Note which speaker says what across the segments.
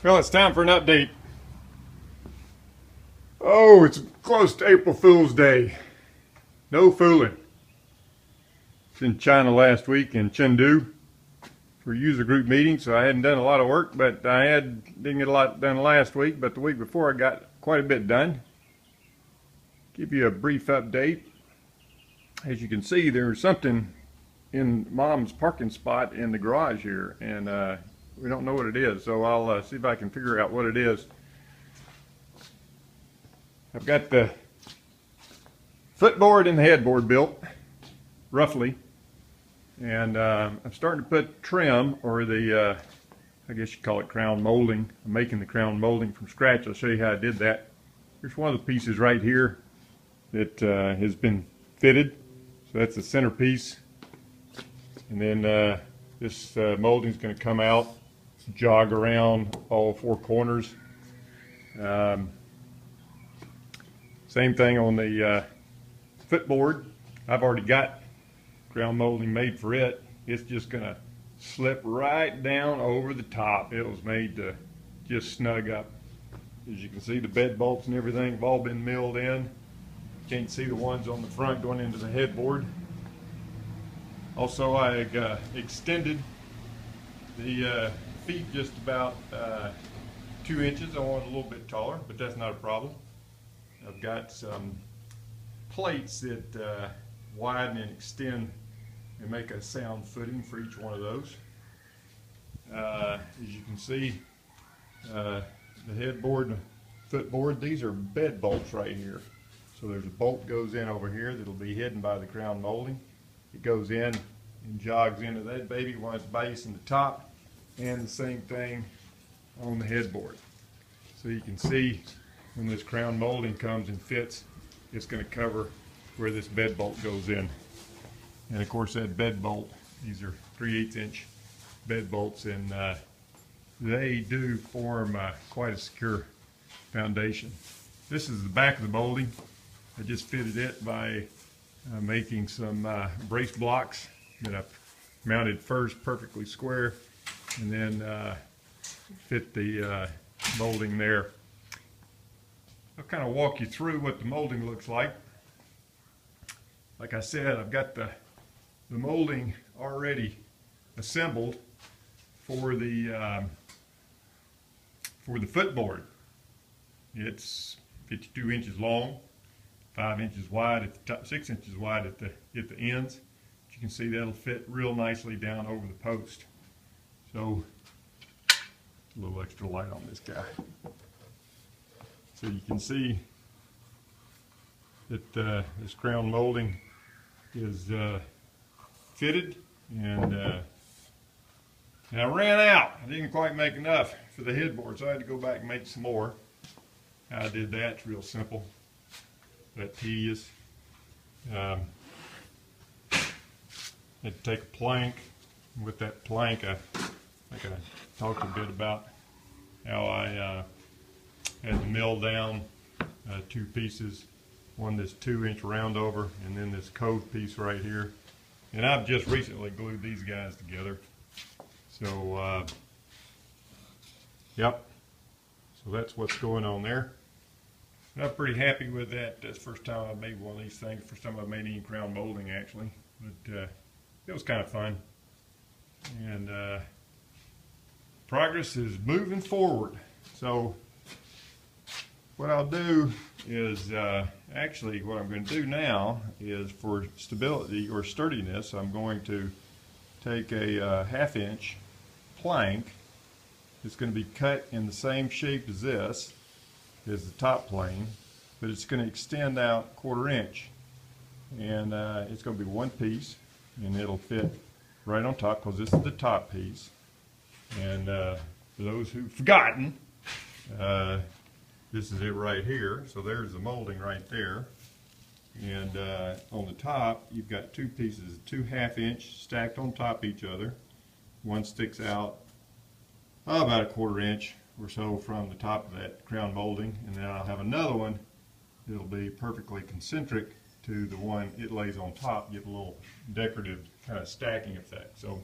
Speaker 1: Well, it's time for an update. Oh, it's close to April Fool's Day. No fooling. It's in China last week in Chengdu for user group meeting, so I hadn't done a lot of work, but didn't get a lot done last week, but the week before I got quite a bit done. Give you a brief update. As you can see, there's something in Mom's parking spot in the garage here, and we don't know what it is, so I'll see if I can figure out what it is. I've got the footboard and the headboard built, roughly, and I'm starting to put trim, or the, I guess you call it crown molding. I'm making the crown molding from scratch. I'll show you how I did that. Here's one of the pieces right here that has been fitted. So that's the centerpiece. And then this molding is going to come out, jog around all four corners. Same thing on the footboard. I've already got ground molding made for it. It's just going to slip right down over the top. It was made to just snug up. As you can see, the bed bolts and everything have all been milled in. Can't see the ones on the front going into the headboard. Also, I extended the feet just about 2 inches. I want it a little bit taller, but that's not a problem. I've got some plates that widen and extend and make a sound footing for each one of those. As you can see, the headboard and the footboard, these are bed bolts right here. So there's a bolt goes in over here that'll be hidden by the crown molding. It goes in and jogs into that baby, one's base in the top, and the same thing on the headboard. So you can see when this crown molding comes and fits, it's going to cover where this bed bolt goes in. And of course that bed bolt, these are 3/8 inch bed bolts, and they do form quite a secure foundation. This is the back of the molding. I just fitted it by making some brace blocks that I mounted first perfectly square, and then fit the molding there. I'll kind of walk you through what the molding looks like. Like I said, I've got the molding already assembled for the footboard. It's 52 inches long, 5 inches wide at the top, 6 inches wide at the ends. But you can see that'll fit real nicely down over the post. So a little extra light on this guy. So you can see that this crown molding is fitted, and I ran out. I didn't quite make enough for the headboard, so I had to go back and make some more. How I did that, it's real simple, but tedious. I had to take a plank. With that plank, I think I talked a bit about how I had to mill down two pieces, one this 2-inch round over, and then this cove piece right here. And I've just recently glued these guys together. So, yep. So that's what's going on there. And I'm pretty happy with that. That's the first time I've made one of these things. First time I've made any crown molding, actually. But it was kind of fun. And progress is moving forward. So what I'll do is, actually what I'm going to do now is, for stability or sturdiness, I'm going to take a 1/2 inch plank. It's going to be cut in the same shape as this, as the top plane, but it's going to extend out 1/4 inch. And it's going to be one piece, and it'll fit right on top, because this is the top piece. And for those who've forgotten, this is it right here. So there's the molding right there. And on the top, you've got two pieces, 2 1/2 inch stacked on top of each other. One sticks out about 1/4 inch or so from the top of that crown molding, and then I'll have another one that'll be perfectly concentric to the one it lays on top, give a little decorative kind of stacking effect. So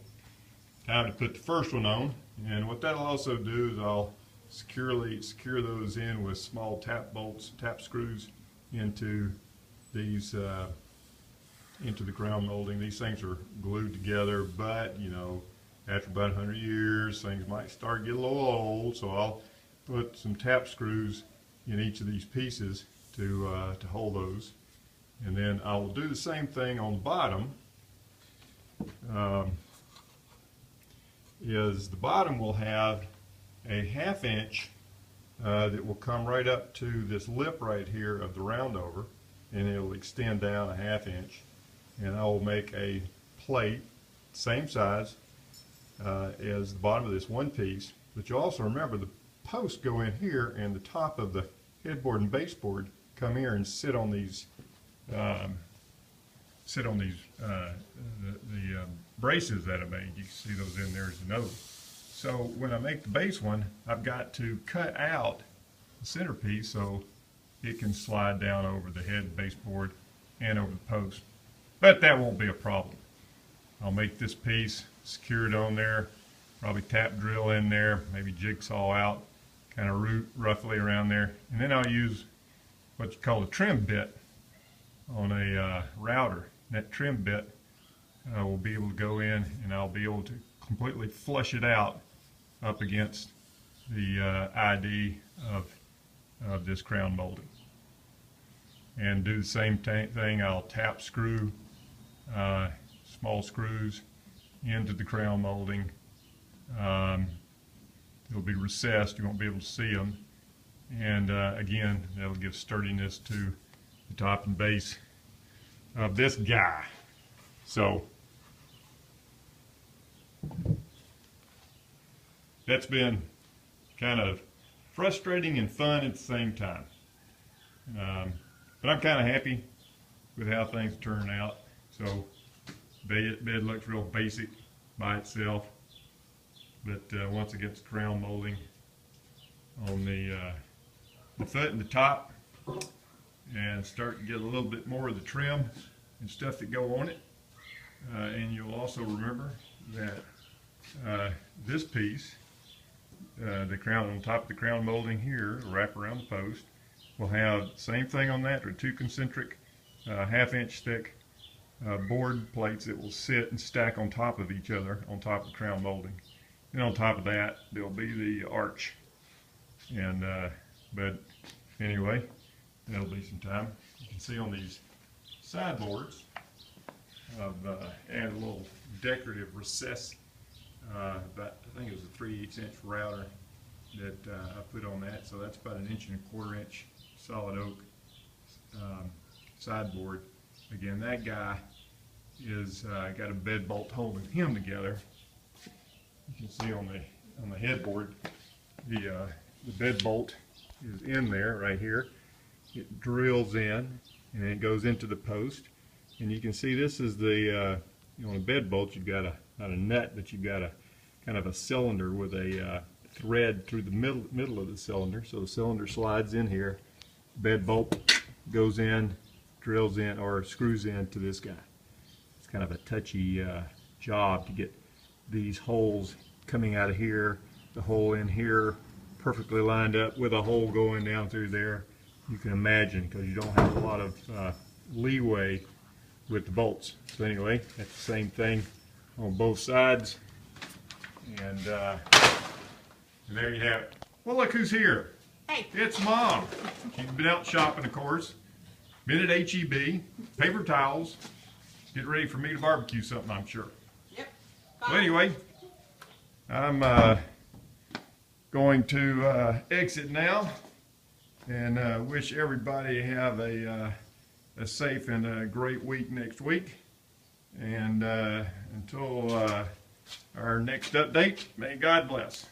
Speaker 1: time to put the first one on, and what that'll also do is I'll secure those in with small tap bolts, tap screws into these into the crown molding. These things are glued together, but you know, after about 100 years, things might start getting a little old. So I'll put some tap screws in each of these pieces to hold those, and then I will do the same thing on the bottom. The bottom will have a 1/2 inch that will come right up to this lip right here of the roundover, and it'll extend down a 1/2 inch, and I will make a plate same size as the bottom of this one piece. But you also remember the posts go in here, and the top of the headboard and baseboard come here and sit on these braces that I made. You can see those in there as you know. So when I make the base one, I've got to cut out the centerpiece so it can slide down over the head baseboard and over the post. But that won't be a problem. I'll make this piece, secure it on there, probably tap drill in there, maybe jigsaw out, kind of root roughly around there, and then I'll use what you call a trim bit on a router. That trim bit will be able to go in, and I'll be able to completely flush it out up against the ID of this crown molding. And do the same thing. I'll tap screw small screws into the crown molding. They'll be recessed, you won't be able to see them, and again, that'll give sturdiness to the top and base of this guy. So that's been kind of frustrating and fun at the same time, but I'm kind of happy with how things turned out. So bed looks real basic by itself, but once it gets crown molding on the foot and the top, and start to get a little bit more of the trim and stuff that go on it, and you'll also remember that this piece, the crown on top of the crown molding here, wrap around the post, will have the same thing on that. There are two concentric 1/2 inch thick board plates that will sit and stack on top of each other on top of the crown molding. And on top of that, there'll be the arch. And but anyway, that'll be some time. You can see on these sideboards, I've added a little decorative recess. I think it was a 3/8 inch router that I put on that. So that's about 1 1/4 inch solid oak sideboard. Again, that guy is got a bed bolt holding him together. You can see on the headboard, the bed bolt is in there right here. It drills in and it goes into the post. And you can see this is the on a bed bolt you've got not a nut, but you've got a kind of a cylinder with a thread through the middle of the cylinder. So the cylinder slides in here, bed bolt goes in, drills in or screws into this guy. It's kind of a touchy job to get these holes coming out of here, the hole in here perfectly lined up with a hole going down through there. You can imagine, because you don't have a lot of leeway with the bolts. So anyway, that's the same thing on both sides, and there you have it. Well, look who's here.
Speaker 2: Hey.
Speaker 1: It's Mom. She's been out shopping, of course. Been at H-E-B, paper towels, getting ready for me to barbecue something, I'm sure.
Speaker 2: Yep.
Speaker 1: Well, anyway, I'm going to exit now, and wish everybody have a safe and a great week next week. And until our next update, may God bless.